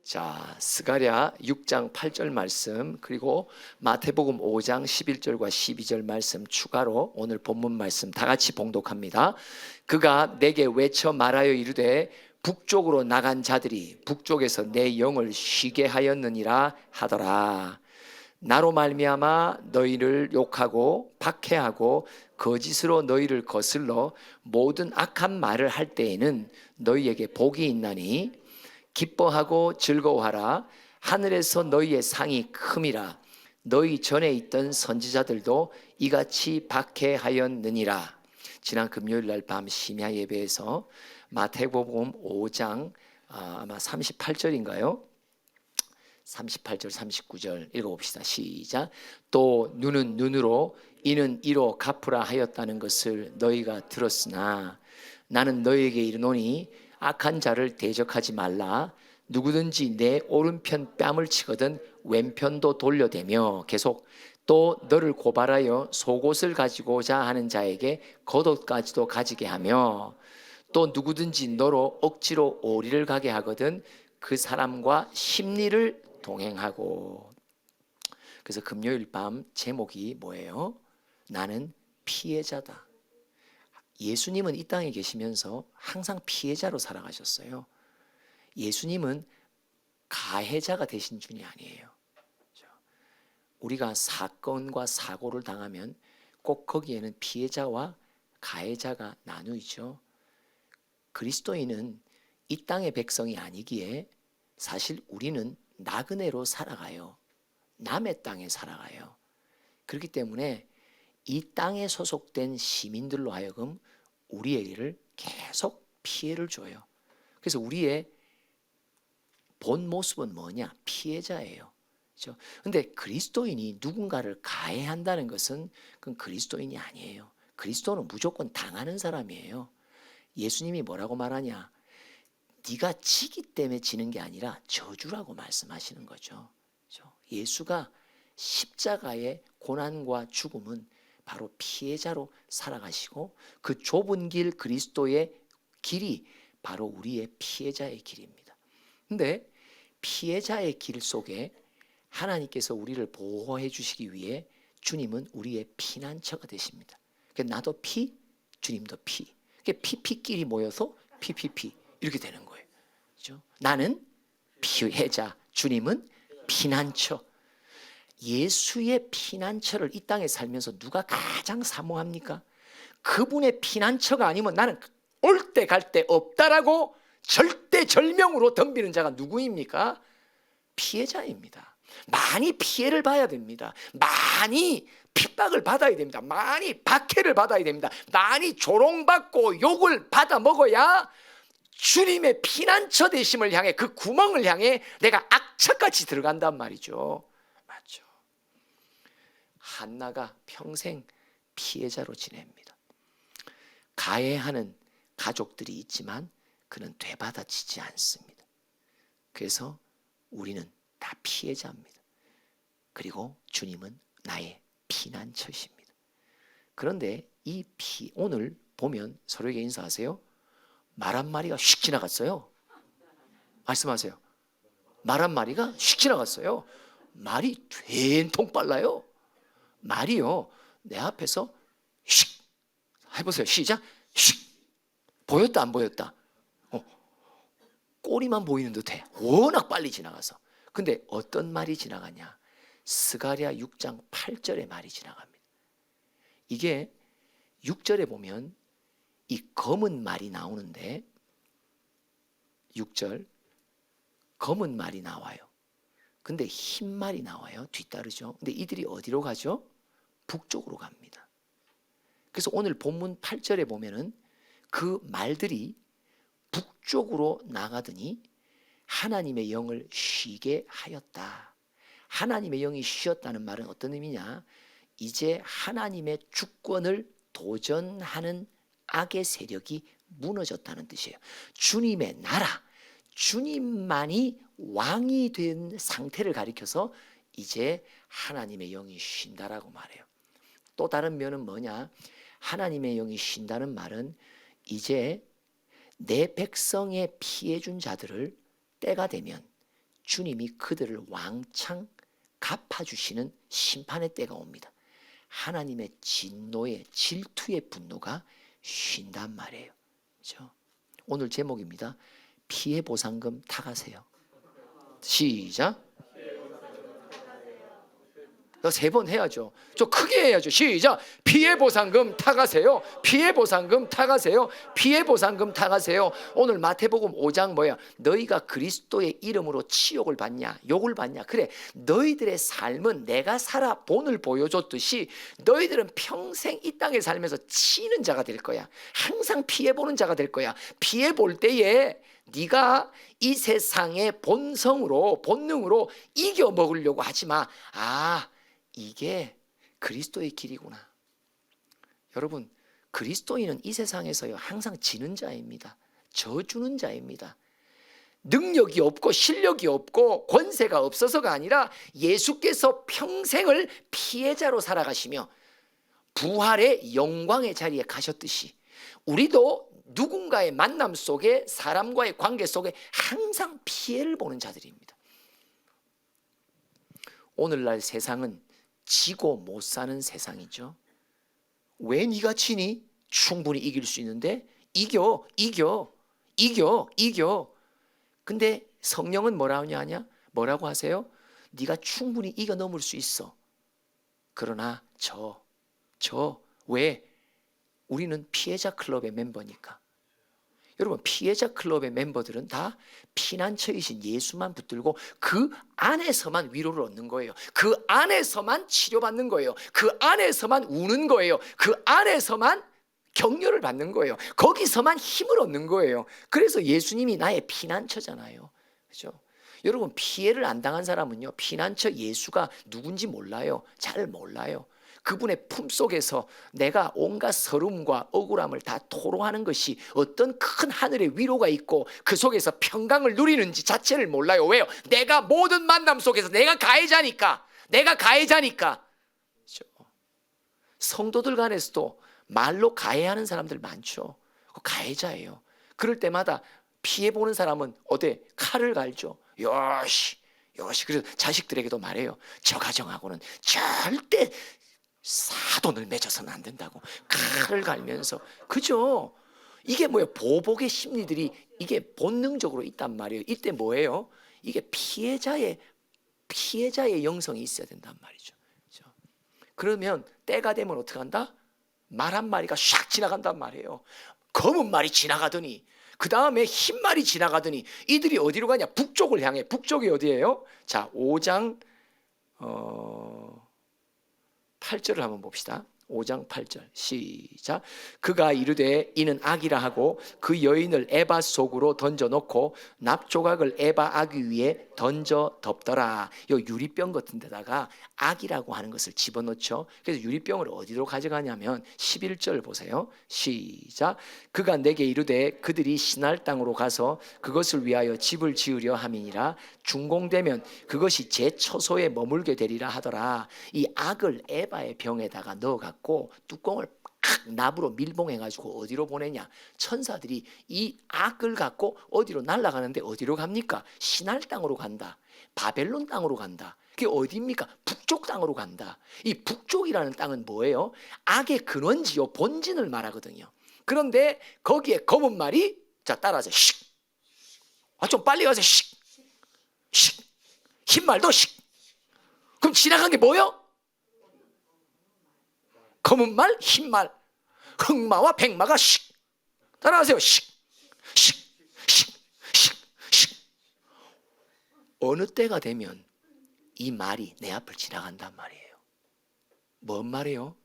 자, 스가랴 6장 8절 말씀, 그리고 마태복음 5장 11절과 12절 말씀 추가로 오늘 본문 말씀 다 같이 봉독합니다. 그가 내게 외쳐 말하여 이르되 북쪽으로 나간 자들이 북쪽에서 내 영을 쉬게 하였느니라 하더라. 나로 말미암아 너희를 욕하고 박해하고 거짓으로 너희를 거슬러 모든 악한 말을 할 때에는 너희에게 복이 있나니 기뻐하고 즐거워하라. 하늘에서 너희의 상이 큼이라. 너희 전에 있던 선지자들도 이같이 박해하였느니라. 지난 금요일 날 밤 심야 예배에서 마태복음 5장 아마 38절인가요? 38절 39절 읽어봅시다. 시작. 또 눈은 눈으로 이는 이로 갚으라 하였다는 것을 너희가 들었으나 나는 너희에게 이르노니 악한 자를 대적하지 말라. 누구든지 내 오른편 뺨을 치거든 왼편도 돌려대며, 계속 또 너를 고발하여 속옷을 가지고자 하는 자에게 겉옷까지도 가지게 하며, 또 누구든지 너로 억지로 오리를 가게 하거든 그 사람과 심리를 동행하고. 그래서 금요일 밤 제목이 뭐예요? 나는 피해자다. 예수님은 이 땅에 계시면서 항상 피해자로 살아가셨어요. 예수님은 가해자가 되신 분이 아니에요. 우리가 사건과 사고를 당하면 꼭 거기에는 피해자와 가해자가 나누죠. 그리스도인은 이 땅의 백성이 아니기에 사실 우리는 나그네로 살아가요. 남의 땅에 살아가요. 그렇기 때문에 이 땅에 소속된 시민들로 하여금 우리에게를 계속 피해를 줘요. 그래서 우리의 본 모습은 뭐냐? 피해자예요. 그렇죠? 근데 그리스도인이 누군가를 가해한다는 것은 그건 그리스도인이 아니에요. 그리스도는 무조건 당하는 사람이에요. 예수님이 뭐라고 말하냐? 네가 지기 때문에 지는 게 아니라 저주라고 말씀하시는 거죠. 그렇죠? 예수가 십자가의 고난과 죽음은 바로 피해자로 살아가시고, 그 좁은 길 그리스도의 길이 바로 우리의 피해자의 길입니다. 근데 피해자의 길 속에 하나님께서 우리를 보호해 주시기 위해 주님은 우리의 피난처가 되십니다. 나도 피, 주님도 피. 피끼리 모여서 피피피 이렇게 되는 거예요. 그렇죠? 나는 피해자, 주님은 피난처. 예수의 피난처를 이 땅에 살면서 누가 가장 사모합니까? 그분의 피난처가 아니면 나는 올 때 갈 데 없다라고 절대절명으로 덤비는 자가 누구입니까? 피해자입니다. 많이 피해를 봐야 됩니다. 많이 핍박을 받아야 됩니다. 많이 박해를 받아야 됩니다. 많이 조롱받고 욕을 받아 먹어야 주님의 피난처 되심을 향해, 그 구멍을 향해 내가 악착같이 들어간단 말이죠. 맞죠? 한나가 평생 피해자로 지냅니다. 가해하는 가족들이 있지만 그는 되받아치지 않습니다. 그래서 우리는 다 피해자입니다. 그리고 주님은 나의 피난처십니다. 그런데 오늘 보면 서로에게 인사하세요. 말 한마리가 휙 지나갔어요. 말씀하세요. 말 한마리가 휙 지나갔어요. 말이 된통 빨라요. 말이요, 내 앞에서 휙 해보세요. 시작. 휙. 보였다 안 보였다? 꼬리만 보이는 듯해. 워낙 빨리 지나가서. 근데 어떤 말이 지나가냐? 스가랴 6장 8절의 말이 지나갑니다. 이게 6절에 보면 이 검은 말이 나오는데, 6절 검은 말이 나와요. 근데 흰 말이 나와요. 뒤따르죠. 근데 이들이 어디로 가죠? 북쪽으로 갑니다. 그래서 오늘 본문 8절에 보면은 그 말들이 북쪽으로 나가더니 하나님의 영을 쉬게 하였다. 하나님의 영이 쉬었다는 말은 어떤 의미냐? 이제 하나님의 주권을 도전하는 악의 세력이 무너졌다는 뜻이에요. 주님의 나라, 주님만이 왕이 된 상태를 가리켜서 이제 하나님의 영이 쉰다라고 말해요. 또 다른 면은 뭐냐? 하나님의 영이 쉰다는 말은 이제 내 백성의 피해 준 자들을 때가 되면 주님이 그들을 왕창 갚아주시는 심판의 때가 옵니다. 하나님의 진노의 질투의 분노가 쉰단 말이에요. 그렇죠? 오늘 제목입니다. 피해 보상금 타가세요. 시작. 세 번 해야죠. 좀 크게 해야죠. 시작. 피해 보상금 타가세요. 피해 보상금 타가세요. 피해 보상금 타가세요. 오늘 마태복음 5장 뭐야? 너희가 그리스도의 이름으로 치욕을 받냐? 욕을 받냐? 그래. 너희들의 삶은 내가 살아 본을 보여줬듯이 너희들은 평생 이 땅에 살면서 치는 자가 될 거야. 항상 피해 보는 자가 될 거야. 피해 볼 때에 네가 이 세상의 본성으로 본능으로 이겨 먹으려고 하지 마. 이게 그리스도의 길이구나. 여러분, 그리스도인은 이 세상에서요 항상 지는 자입니다. 져주는 자입니다. 능력이 없고 실력이 없고 권세가 없어서가 아니라 예수께서 평생을 피해자로 살아가시며 부활의 영광의 자리에 가셨듯이 우리도 누군가의 만남 속에 사람과의 관계 속에 항상 피해를 보는 자들입니다. 오늘날 세상은 지고 못 사는 세상이죠. 왜 네가 지니? 충분히 이길 수 있는데 이겨. 근데 성령은 뭐라고 하세요? 네가 충분히 이겨 넘을 수 있어. 그러나 왜? 우리는 피해자 클럽의 멤버니까. 여러분, 피해자 클럽의 멤버들은 다 피난처이신 예수만 붙들고 그 안에서만 위로를 얻는 거예요. 그 안에서만 치료받는 거예요. 그 안에서만 우는 거예요. 그 안에서만 격려를 받는 거예요. 거기서만 힘을 얻는 거예요. 그래서 예수님이 나의 피난처잖아요. 그렇죠? 여러분, 피해를 안 당한 사람은요 피난처 예수가 누군지 몰라요. 잘 몰라요. 그분의 품속에서 내가 온갖 서름과 억울함을 다 토로하는 것이 어떤 큰 하늘의 위로가 있고 그 속에서 평강을 누리는지 자체를 몰라요. 왜요? 내가 모든 만남 속에서 내가 가해자니까. 그렇죠? 성도들 간에서도 말로 가해하는 사람들 많죠. 가해자예요. 그럴 때마다 피해보는 사람은 칼을 갈죠. 요시. 그래서 자식들에게도 말해요. 저 가정하고는 절대 사돈을 맺어서는 안 된다고 칼을 갈면서. 그죠? 이게 뭐예요? 보복의 심리들이 이게 본능적으로 있단 말이에요. 이때 뭐예요? 이게 피해자의 영성이 있어야 된단 말이죠. 그죠? 그러면 때가 되면 어떻게 한다? 말 한 마리가 샥 지나간단 말이에요. 검은 말이 지나가더니 그 다음에 흰 말이 지나가더니 이들이 어디로 가냐? 북쪽을 향해. 북쪽이 어디예요? 자, 5장 8절을 한번 봅시다. 5장 8절 시작. 그가 이르되 이는 악이라 하고 그 여인을 에바 속으로 던져놓고 납조각을 에바 아귀 위에 던져 덮더라. 요 유리병 같은 데다가 악이라고 하는 것을 집어넣죠. 그래서 유리병을 어디로 가져가냐면 11절 보세요. 시작. 그가 내게 이르되 그들이 시날 땅으로 가서 그것을 위하여 집을 지으려 함이니라. 준공되면 그것이 제 처소에 머물게 되리라 하더라. 이 악을 에바의 병에다가 넣어갖고 뚜껑을 납으로 밀봉해가지고 어디로 보내냐? 천사들이 이 악을 갖고 어디로 날아가는데 어디로 갑니까? 시날 땅으로 간다. 바벨론 땅으로 간다. 그게 어디입니까? 북쪽 땅으로 간다. 이 북쪽이라는 땅은 뭐예요? 악의 근원지요, 본진을 말하거든요. 그런데 거기에 검은 말이 자 따라서 씩. 좀 빨리 가서 씩. 흰 말도 씩. 그럼 지나간 게 뭐예요? 검은 말, 흰 말, 흑마와 백마가 씩. 따라하세요. 씩. 어느 때가 되면 이 말이 내 앞을 지나간단 말이에요. 뭔 말이에요?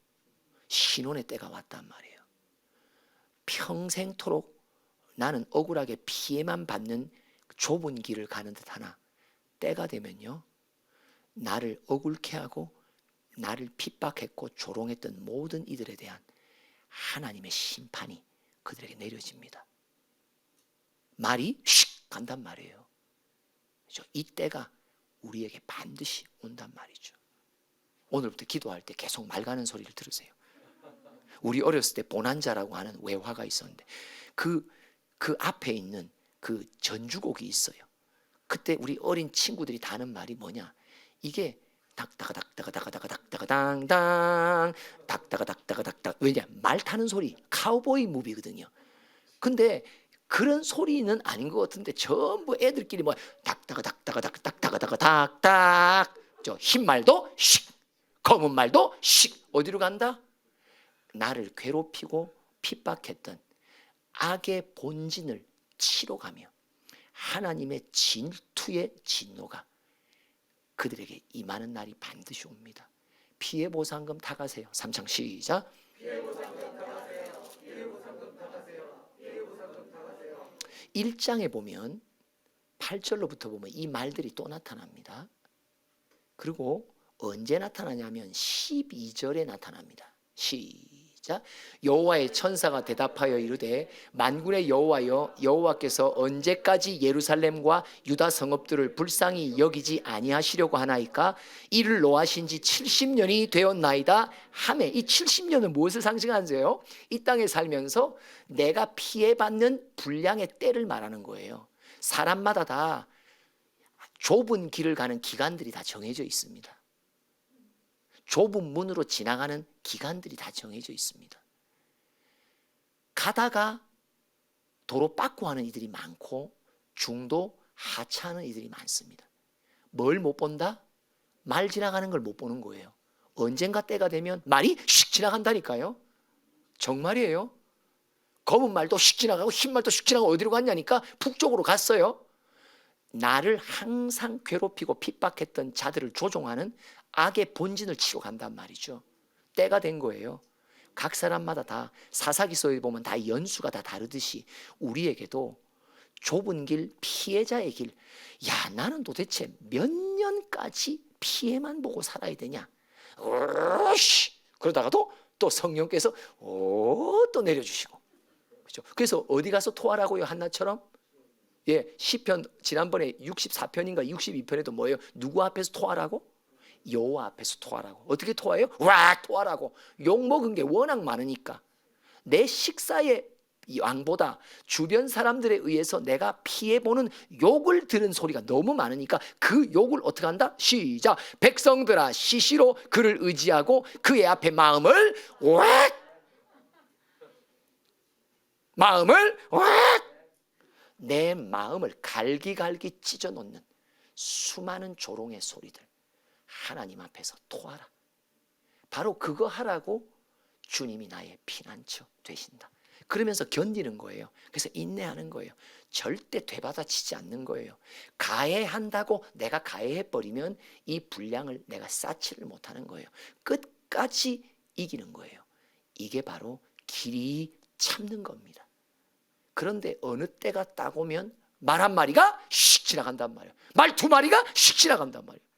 신혼의 때가 왔단 말이에요. 평생토록 나는 억울하게 피해만 받는 좁은 길을 가는 듯 하나 때가 되면요 나를 억울케 하고 나를 핍박했고 조롱했던 모든 이들에 대한 하나님의 심판이 그들에게 내려집니다. 말이 슉 간단 말이에요. 그렇죠? 이때가 우리에게 반드시 온단 말이죠. 오늘부터 기도할 때 계속 말 가는 소리를 들으세요. 우리 어렸을 때 보난자라고 하는 외화가 있었는데 그 앞에 있는 그 전주곡이 있어요. 그때 우리 어린 친구들이 다 하는 말이 뭐냐? 이게 닥다가닥다가닥다가닥당당 닥다가닥다가닥닥. 왜냐? 말 타는 소리, 카우보이 무비거든요. 근데 그런 소리는 아닌 것 같은데 전부 애들끼리 뭐 닥다가닥다가닥다가닥다가닥. 저 흰 말도 씩, 검은 말도 씩. 어디로 간다? 나를 괴롭히고 핍박했던 악의 본진을 치러 가며 하나님의 질투의 진노가 그들에게 임하는 날이 반드시 옵니다. 피해 보상금 다 가세요. 3창 시작. 1장에 보면 8절로부터 보면 이 말들이 또 나타납니다. 그리고 언제 나타나냐면 12절에 나타납니다. 시작. 여호와의 천사가 대답하여 이르되 만군의 여호와여, 여호와께서 언제까지 예루살렘과 유다 성읍들을 불쌍히 여기지 아니하시려고 하나이까? 이를 노하신 지 70년이 되었나이다 하매, 이 70년은 무엇을 상징하는지요? 이 땅에 살면서 내가 피해받는 분량의 때를 말하는 거예요. 사람마다 다 좁은 길을 가는 기간들이 다 정해져 있습니다. 좁은 문으로 지나가는 기간들이 다 정해져 있습니다. 가다가 도로 빠꾸 하는 이들이 많고 중도 하차하는 이들이 많습니다. 뭘 못 본다? 말 지나가는 걸 못 보는 거예요. 언젠가 때가 되면 말이 슉 지나간다니까요. 정말이에요. 검은 말도 슉 지나가고 흰 말도 슉 지나가고 어디로 갔냐니까 북쪽으로 갔어요. 나를 항상 괴롭히고 핍박했던 자들을 조종하는 악의 본진을 치러 간단 말이죠. 때가 된 거예요. 각 사람마다 다 사사기서에 보면 다 연수가 다 다르듯이 우리에게도 좁은 길, 피해자의 길, 야, 나는 도대체 몇 년까지 피해만 보고 살아야 되냐? 으씨! 그러다가도 또 성령께서 또 내려주시고, 그렇죠? 그래서 어디 가서 토하라고요? 한나처럼? 예, 시편 지난번에 64편인가 62편에도 뭐예요? 누구 앞에서 토하라고? 여호와 앞에서 토하라고. 어떻게 토해요? 와, 토하라고. 욕 먹은 게 워낙 많으니까 내 식사의 양보다 주변 사람들에 의해서 내가 피해보는 욕을 들은 소리가 너무 많으니까 그 욕을 어떻게 한다? 시작. 백성들아, 시시로 그를 의지하고 그의 앞에 마음을 내 마음을 갈기갈기 찢어놓는 수많은 조롱의 소리들, 하나님 앞에서 토하라. 바로 그거 하라고 주님이 나의 피난처 되신다. 그러면서 견디는 거예요. 그래서 인내하는 거예요. 절대 되받아치지 않는 거예요. 가해한다고 내가 가해해버리면 이 분량을 내가 쌓지를 못하는 거예요. 끝까지 이기는 거예요. 이게 바로 길이 참는 겁니다. 그런데 어느 때가 딱 오면 말 한 마리가 슉 지나간단 말이에요. 말 두 마리가 슉 지나간단 말이에요.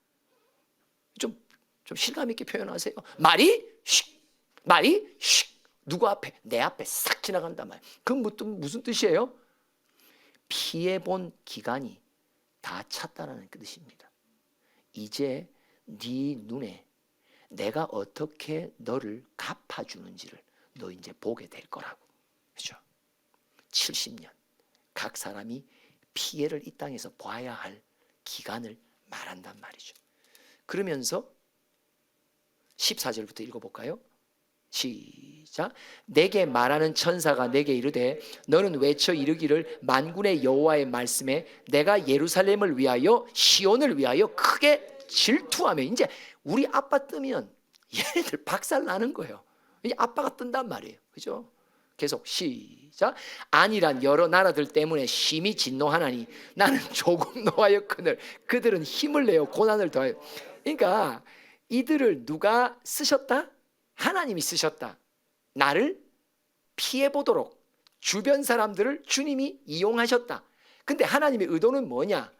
좀 실감 있게 표현하세요. 말이 슉 누구 앞에? 내 앞에 싹 지나간단 말이에요. 그건 무슨 뜻이에요? 피해본 기간이 다 찼다는 뜻입니다. 이제 네 눈에 내가 어떻게 너를 갚아주는지를 너 이제 보게 될 거라고. 그렇죠? 70년 각 사람이 피해를 이 땅에서 봐야 할 기간을 말한단 말이죠. 그러면서 14절부터 읽어볼까요? 시작. 내게 말하는 천사가 내게 이르되 너는 외쳐 이르기를 만군의 여호와의 말씀에 내가 예루살렘을 위하여 시온을 위하여 크게 질투하며. 이제 우리 아빠 뜨면 얘네들 박살 나는 거예요. 이제 아빠가 뜬단 말이에요. 그죠? 계속 시작. 아니란 여러 나라들 때문에 심히 진노하나니 나는 조금 노하였거늘 그들은 힘을 내어 고난을 더하여. 그러니까 이들을 누가 쓰셨다? 하나님이 쓰셨다. 나를 피해보도록 주변 사람들을 주님이 이용하셨다. 근데 하나님의 의도는 뭐냐?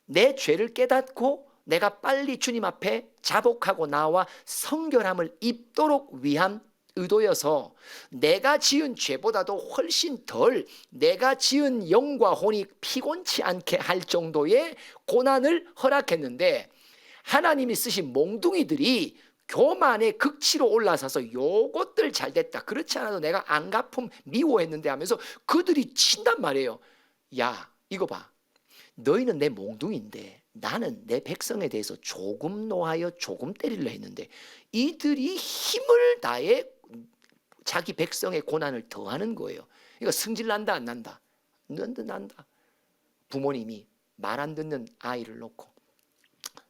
내 죄를 깨닫고 내가 빨리 주님 앞에 자복하고 나와 성결함을 입도록 위한 의도여서 내가 지은 죄보다도 훨씬 덜 내가 지은 영과 혼이 피곤치 않게 할 정도의 고난을 허락했는데, 하나님이 쓰신 몽둥이들이 교만의 극치로 올라서서 요것들 잘 됐다, 그렇지 않아도 내가 안 갚음 미워했는데 하면서 그들이 친단 말이에요. 야, 이거 봐. 너희는 내 몽둥이인데 나는 내 백성에 대해서 조금 노하여 조금 때리려 했는데 이들이 힘을 다해 자기 백성의 고난을 더하는 거예요. 그러니까 승질 난다 안 난다? 난다. 부모님이 말 안 듣는 아이를 놓고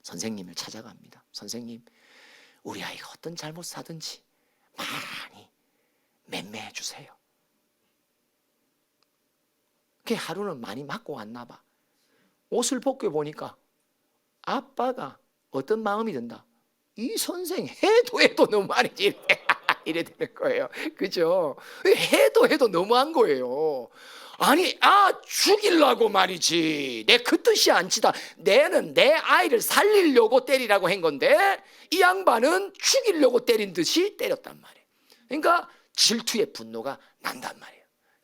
선생님을 찾아갑니다. 선생님, 우리 아이가 어떤 잘못 사든지 많이 맴매해 주세요. 그 하루는 많이 맞고 왔나 봐. 옷을 벗겨 보니까 아빠가 어떤 마음이 든다. 이 선생 해도 너무 많이지. 이래 되는 거예요. 그죠? 해도 너무한 거예요. 아니, 죽이려고 말이지. 내 그 뜻이 아니다. 내는 내 아이를 살리려고 때리라고 한 건데 이 양반은 죽이려고 때린 듯이 때렸단 말이에요. 그러니까 질투의 분노가 난단 말이에요.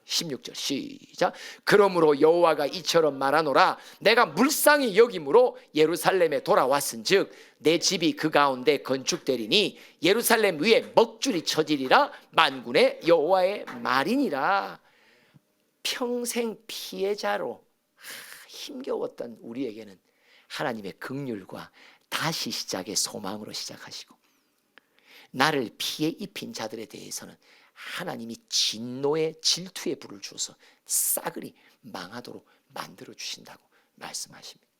16절 시작. 그러므로 여호와가 이처럼 말하노라. 내가 물상이 여김으로 예루살렘에 돌아왔은즉 내 집이 그 가운데 건축되리니 예루살렘 위에 먹줄이 쳐지리라. 만군의 여호와의 말이니라. 평생 피해자로 힘겨웠던 우리에게는 하나님의 긍휼과 다시 시작의 소망으로 시작하시고, 나를 피해 입힌 자들에 대해서는 하나님이 진노의 질투의 불을 주어서 싸그리 망하도록 만들어 주신다고 말씀하십니다.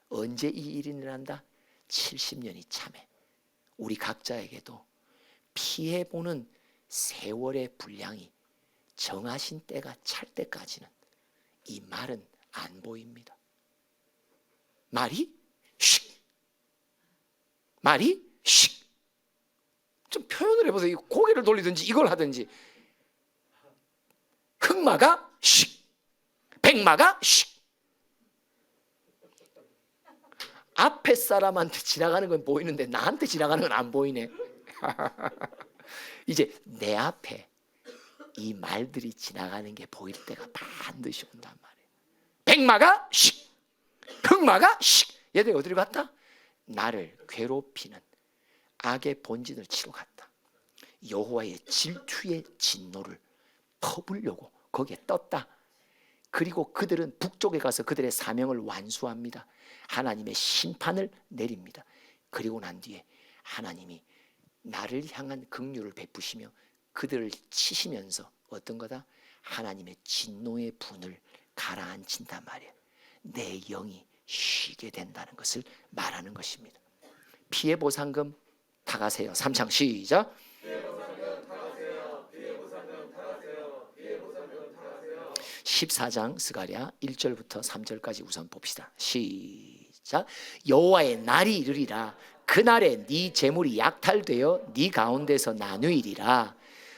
언제 이 일이 일어난다? 70년이 참에 우리 각자에게도 피해보는 세월의 분량이 정하신 때가 찰 때까지는 이 말은 안 보입니다. 말이 슉, 말이 슉. 좀 표현을 해보세요. 고개를 돌리든지 이걸 하든지. 흑마가 슉, 백마가 슉. 앞에 사람한테 지나가는 건 보이는데 나한테 지나가는 건 안 보이네. 이제 내 앞에 이 말들이 지나가는 게 보일 때가 반드시 온단 말이에요. 백마가 슉, 흑마가 슉. 얘들 어디로 갔다? 나를 괴롭히는 악의 본진을 치러 갔다. 여호와의 질투의 진노를 퍼부려고 거기에 떴다. 그리고 그들은 북쪽에 가서 그들의 사명을 완수합니다. 하나님의 심판을 내립니다. 그리고 난 뒤에 하나님이 나를 향한 긍휼을 베푸시며 그들을 치시면서 어떤 거다? 하나님의 진노의 분을 가라앉힌단 말이에요. 내 영이 쉬게 된다는 것을 말하는 것입니다. 피해 보상금 다 가세요. 3창 시작. 14장 스가랴 1절부터 3절까지 우선 봅시다. 시작. 여호와의 날이 이르리라. 그날에 네 재물이 약탈되어 네 가운데서 나누이리라.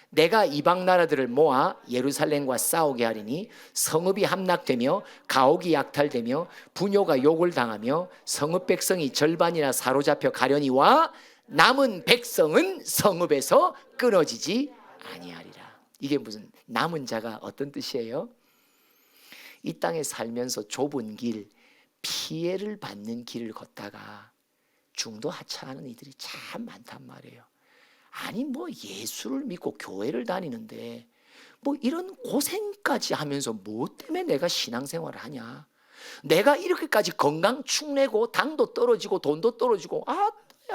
내가 이방 나라들을 모아 예루살렘과 싸우게 하리니 성읍이 함락되며 가옥이 약탈되며 부녀가 욕을 당하며 성읍 백성이 절반이나 사로잡혀 가려니와 남은 백성은 성읍에서 끊어지지 아니하리라. 이게 무슨 남은 자가 어떤 뜻이에요? 이 땅에 살면서 좁은 길, 피해를 받는 길을 걷다가 중도 하차하는 이들이 참 많단 말이에요. 아니 뭐 예수를 믿고 교회를 다니는데 뭐 이런 고생까지 하면서 뭐 때문에 내가 신앙생활을 하냐? 내가 이렇게까지 건강 축내고 당도 떨어지고 돈도 떨어지고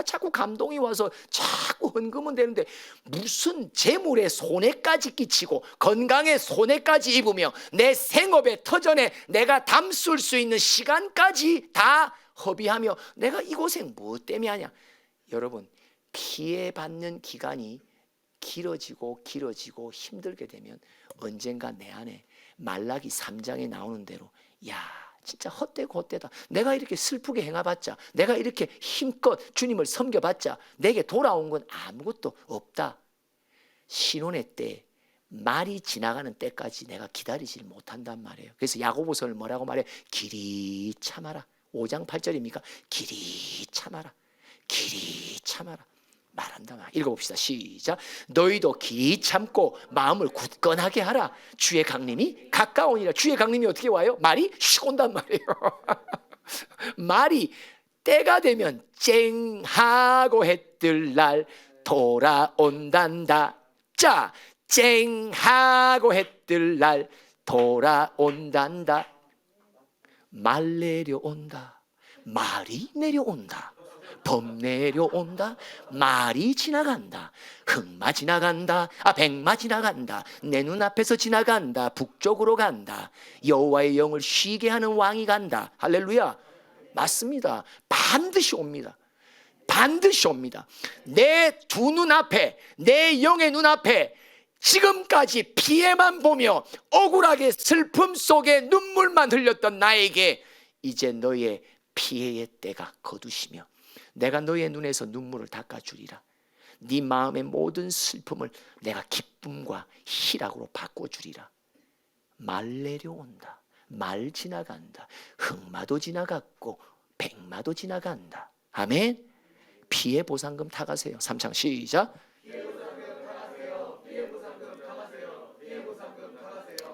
자꾸 감동이 와서 자꾸 헌금은 되는데 무슨 재물에 손해까지 끼치고 건강에 손해까지 입으며 내 생업의 터전에 내가 담술 수 있는 시간까지 다 허비하며 내가 이 고생 뭐 때문에 하냐? 여러분, 피해받는 기간이 길어지고 힘들게 되면 언젠가 내 안에 말라기 3장에 나오는 대로 야 진짜 헛되다. 내가 이렇게 슬프게 행해봤자, 내가 이렇게 힘껏 주님을 섬겨봤자 내게 돌아온 건 아무것도 없다. 신혼의 때 말이 지나가는 때까지 내가 기다리질 못한단 말이에요. 그래서 야고보서를 뭐라고 말해? 길이 참아라. 5장 8절입니까? 길이 참아라. 길이 참아라. 말한다. 읽어봅시다. 시작. 너희도 길이 참고 마음을 굳건하게 하라. 주의 강림이 가까우니라. 주의 강림이 어떻게 와요? 말이 슉 온단 말이에요. 말이 때가 되면 쨍하고 해뜰 날 돌아온단다. 자, 쨍하고 해뜰 날 돌아온단다. 말 내려온다. 말이 내려온다. 범 내려온다. 말이 지나간다. 흑마 지나간다. 백마 지나간다. 내 눈앞에서 지나간다. 북쪽으로 간다. 여호와의 영을 쉬게 하는 왕이 간다. 할렐루야. 맞습니다. 반드시 옵니다. 반드시 옵니다. 내 두 눈앞에, 내 영의 눈앞에 지금까지 피해만 보며 억울하게 슬픔 속에 눈물만 흘렸던 나에게 이제 너의 피해의 때가 거두시며 내가 너의 눈에서 눈물을 닦아주리라. 네 마음의 모든 슬픔을 내가 기쁨과 희락으로 바꿔주리라. 말 내려온다. 말 지나간다. 흑마도 지나갔고 백마도 지나간다. 아멘. 피해 보상금 타가세요. 3창 시작.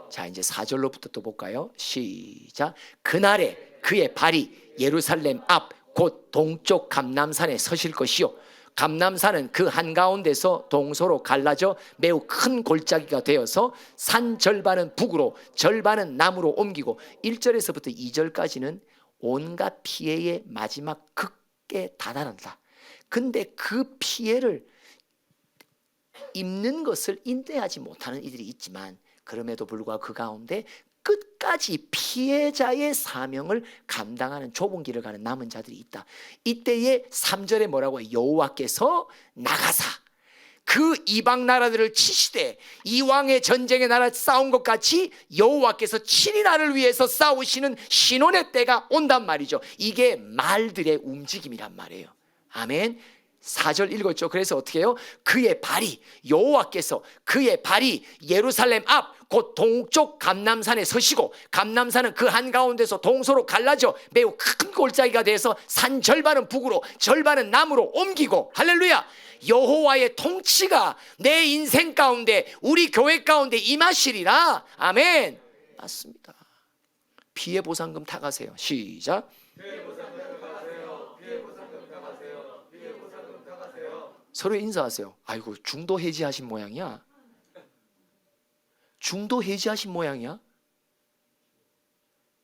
자, 이제 4절로부터 또 볼까요? 시작. 그날에 그의 발이 예루살렘 앞 곧 동쪽 감람산에 서실 것이요 감람산은 그 한가운데서 동서로 갈라져 매우 큰 골짜기가 되어서 산 절반은 북으로 절반은 남으로 옮기고 1절에서부터 2절까지는 온갖 피해의 마지막 극에 다다른다. 근데 그 피해를 입는 것을 인내하지 못하는 이들이 있지만 그럼에도 불구하고 그 가운데 끝까지 피해자의 사명을 감당하는 좁은 길을 가는 남은 자들이 있다. 이때에 3절에 뭐라고 해요? 여호와께서 나가사 그 이방 나라들을 치시되 이왕의 전쟁의 나라 싸운 것 같이 여호와께서 친히 나를 위해서 싸우시는 신혼의 때가 온단 말이죠. 이게 말들의 움직임이란 말이에요. 아멘. 4절 읽었죠. 그래서 어떻게 해요? 그의 발이 여호와께서 그의 발이 예루살렘 앞 곧 동쪽 감람산에 서시고 감람산은 그 한가운데서 동서로 갈라져 매우 큰 골짜기가 돼서 산 절반은 북으로 절반은 남으로 옮기고 할렐루야. 여호와의 통치가 내 인생 가운데 우리 교회 가운데 임하시리라. 아멘. 맞습니다. 피해 보상금 타가세요. 시작. 서로 인사하세요. 아이고 중도 해지하신 모양이야. 중도 해지하신 모양이야.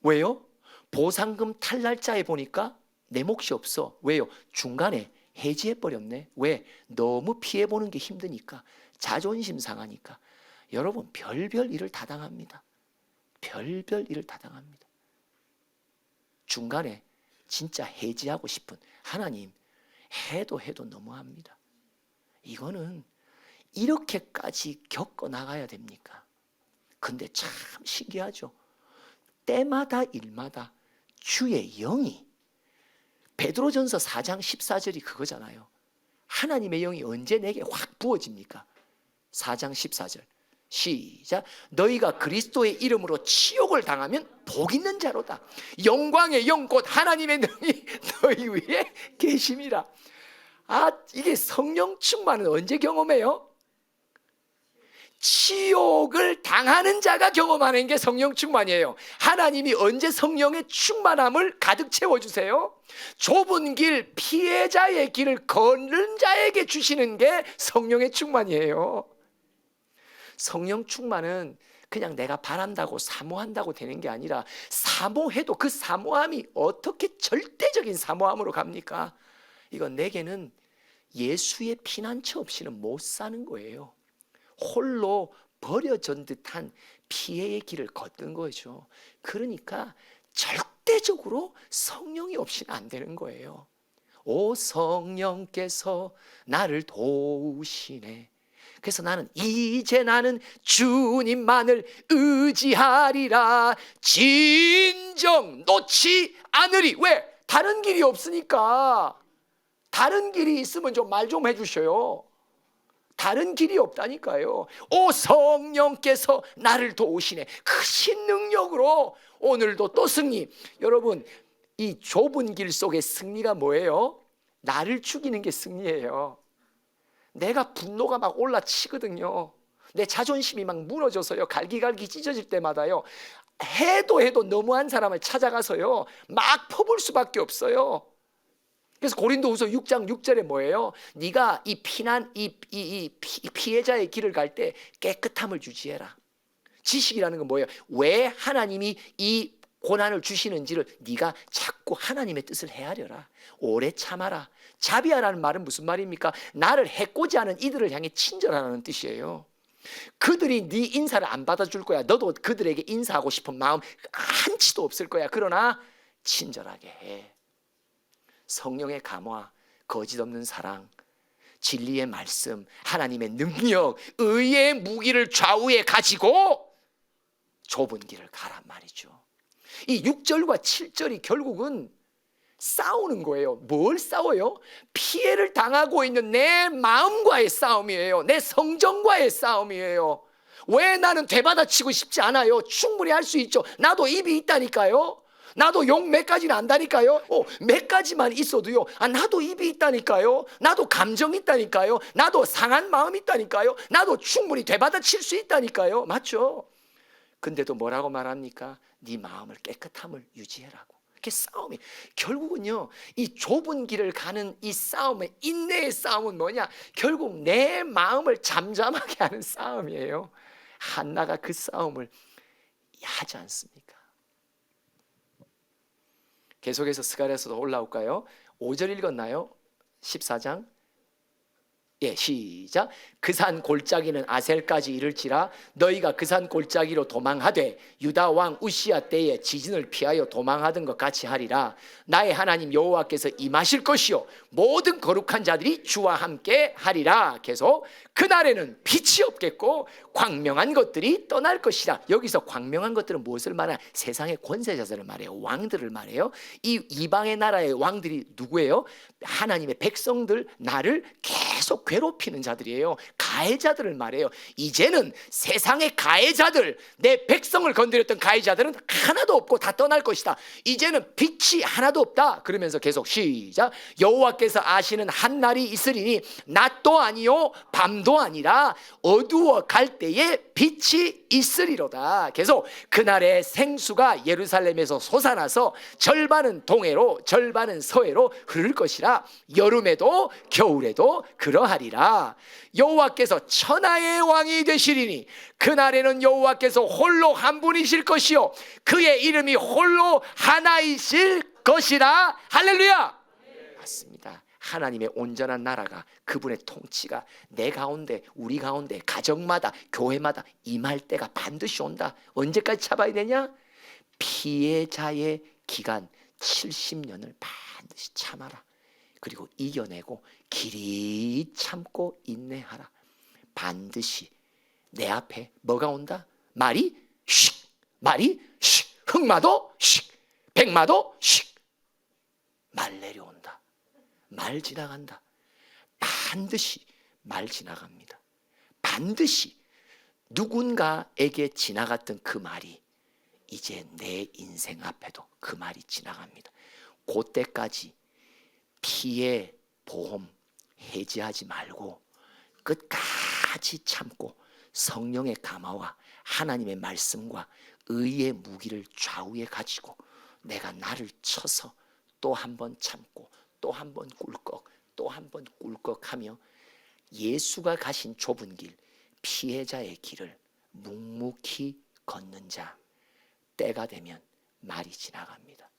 왜요? 보상금 탈 날짜에 보니까 내 몫이 없어. 왜요? 중간에 해지해버렸네. 왜? 너무 피해보는 게 힘드니까. 자존심 상하니까. 여러분 별별 일을 다 당합니다. 별별 일을 다 당합니다. 중간에 진짜 해지하고 싶은 하나님 해도 너무합니다. 이거는 이렇게까지 겪어 나가야 됩니까? 근데 참 신기하죠. 때마다 일마다 주의 영이 베드로전서 4장 14절이 그거잖아요. 하나님의 영이 언제 내게 확 부어집니까? 4장 14절 시작. 너희가 그리스도의 이름으로 치욕을 당하면 복 있는 자로다. 영광의 영 곧 하나님의 영이 너희 위에 계심이라. 이게 성령 충만은 언제 경험해요? 치욕을 당하는 자가 경험하는 게 성령 충만이에요. 하나님이 언제 성령의 충만함을 가득 채워주세요? 좁은 길, 피해자의 길을 걷는 자에게 주시는 게 성령의 충만이에요. 성령 충만은 그냥 내가 바란다고 사모한다고 되는 게 아니라 사모해도 그 사모함이 어떻게 절대적인 사모함으로 갑니까? 이건 내게는 예수의 피난처 없이는 못 사는 거예요. 홀로 버려진 듯한 피해의 길을 걷는 거죠. 그러니까 절대적으로 성령이 없이는 안 되는 거예요. 오 성령께서 나를 도우시네. 그래서 이제 나는 주님만을 의지하리라. 진정 놓지 않으리. 왜? 다른 길이 없으니까. 다른 길이 있으면 좀 말 좀 해주셔요. 다른 길이 없다니까요. 오 성령께서 나를 도우시네. 크신 능력으로 오늘도 또 승리. 여러분 이 좁은 길 속의 승리가 뭐예요? 나를 죽이는 게 승리예요. 내가 분노가 막 올라치거든요. 내 자존심이 막 무너져서요. 갈기갈기 찢어질 때마다요. 해도 너무한 사람을 찾아가서요. 막 퍼볼 수밖에 없어요. 그래서 고린도후서 6장 6절에 뭐예요? 네가 이 피해자의 길을 갈 때 깨끗함을 유지해라. 지식이라는 건 뭐예요? 왜 하나님이 이 고난을 주시는지를 네가 자꾸 하나님의 뜻을 헤아려라. 오래 참아라. 자비하라는 말은 무슨 말입니까? 나를 해코지 하는 이들을 향해 친절하라는 뜻이에요. 그들이 네 인사를 안 받아줄 거야. 너도 그들에게 인사하고 싶은 마음 한치도 없을 거야. 그러나 친절하게 해. 성령의 감화, 거짓 없는 사랑, 진리의 말씀, 하나님의 능력, 의의 무기를 좌우에 가지고 좁은 길을 가란 말이죠. 이 6절과 7절이 결국은 싸우는 거예요. 뭘 싸워요? 피해를 당하고 있는 내 마음과의 싸움이에요. 내 성정과의 싸움이에요. 왜 나는 되받아치고 싶지 않아요? 충분히 할 수 있죠. 나도 입이 있다니까요. 나도 욕 몇 가지는 안다니까요. 몇 가지만 있어도요. 나도 입이 있다니까요. 나도 감정이 있다니까요. 나도 상한 마음이 있다니까요. 나도 충분히 되받아칠 수 있다니까요. 맞죠? 근데도 뭐라고 말합니까? 네 마음을 깨끗함을 유지해라고. 이렇게 싸움이 결국은요, 이 좁은 길을 가는 이 싸움의 인내의 싸움은 뭐냐? 결국 내 마음을 잠잠하게 하는 싸움이에요. 한나가 그 싸움을 하지 않습니까? 계속해서 스가랴서도 올라올까요? 5절 읽었나요? 14장. 예, 시작. 그 산 골짜기는 아셀까지 이를지라 너희가 그 산 골짜기로 도망하되 유다 왕 우시야 때에 지진을 피하여 도망하던 것 같이 하리라. 나의 하나님 여호와께서 임하실 것이요 모든 거룩한 자들이 주와 함께 하리라. 계속. 그날에는 빛이 없겠고 광명한 것들이 떠날 것이라. 여기서 광명한 것들은 무엇을 말하냐? 세상의 권세자들을 말해요. 왕들을 말해요. 이 이방의 나라의 왕들이 누구예요? 하나님의 백성들, 나를 계속 괴롭히는 자들이에요. 가해자들을 말해요. 이제는 세상의 가해자들, 내 백성을 건드렸던 가해자들은 하나도 없고 다 떠날 것이다. 이제는 빛이 하나도 없다. 그러면서 계속 시작. 여호와께서 아시는 한 날이 있으리니 낮도 아니요 밤도 아니라 어두워 갈 때에 빛이 있으리로다. 계속. 그날에 생수가 예루살렘에서 솟아나서 절반은 동해로 절반은 서해로 흐를 것이라. 여름에도 겨울에도 그러하리라. 여호와께서 천하의 왕이 되시리니 그날에는 여호와께서 홀로 한 분이실 것이요 그의 이름이 홀로 하나이실 것이라. 할렐루야. 맞습니다. 하나님의 온전한 나라가, 그분의 통치가 내 가운데, 우리 가운데, 가정마다, 교회마다 임할 때가 반드시 온다. 언제까지 참아야 되냐? 피해자의 기간 70년을 반드시 참아라. 그리고 이겨내고 길이 참고 인내하라. 반드시 내 앞에 뭐가 온다? 말이 슉, 말이 슉, 흑마도 슉, 백마도 슉, 말 내려온다. 말 지나간다. 반드시 말 지나갑니다. 반드시 누군가에게 지나갔던 그 말이 이제 내 인생 앞에도 그 말이 지나갑니다. 그때까지 피해 보험 해지하지 말고 끝까지 참고 성령의 감화와 하나님의 말씀과 의의 무기를 좌우에 가지고 내가 나를 쳐서 또 한 번 참고 또 한 번 꿀꺽 또 한 번 꿀꺽하며 예수가 가신 좁은 길, 피해자의 길을 묵묵히 걷는 자, 때가 되면 말이 지나갑니다.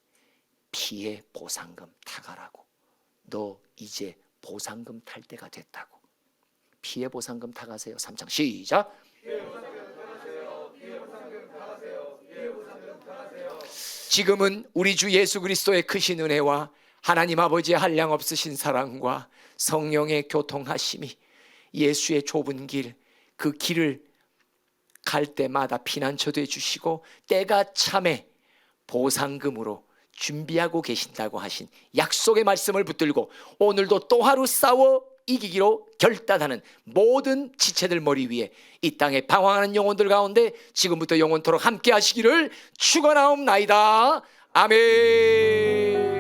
피해 보상금 타가라고. 너 이제 보상금 탈 때가 됐다고. 피해 보상금 타가세요. 3장 시작. 지금은 우리 주 예수 그리스도의 크신 은혜와 하나님 아버지의 한량없으신 사랑과 성령의 교통하심이 예수의 좁은 길, 그 길을 갈 때마다 피난처 돼 주시고 때가 참에 보상금으로 준비하고 계신다고 하신 약속의 말씀을 붙들고 오늘도 또 하루 싸워 이기기로 결단하는 모든 지체들 머리 위에 이 땅에 방황하는 영혼들 가운데 지금부터 영원토록 함께 하시기를 축원하옵나이다. 아멘.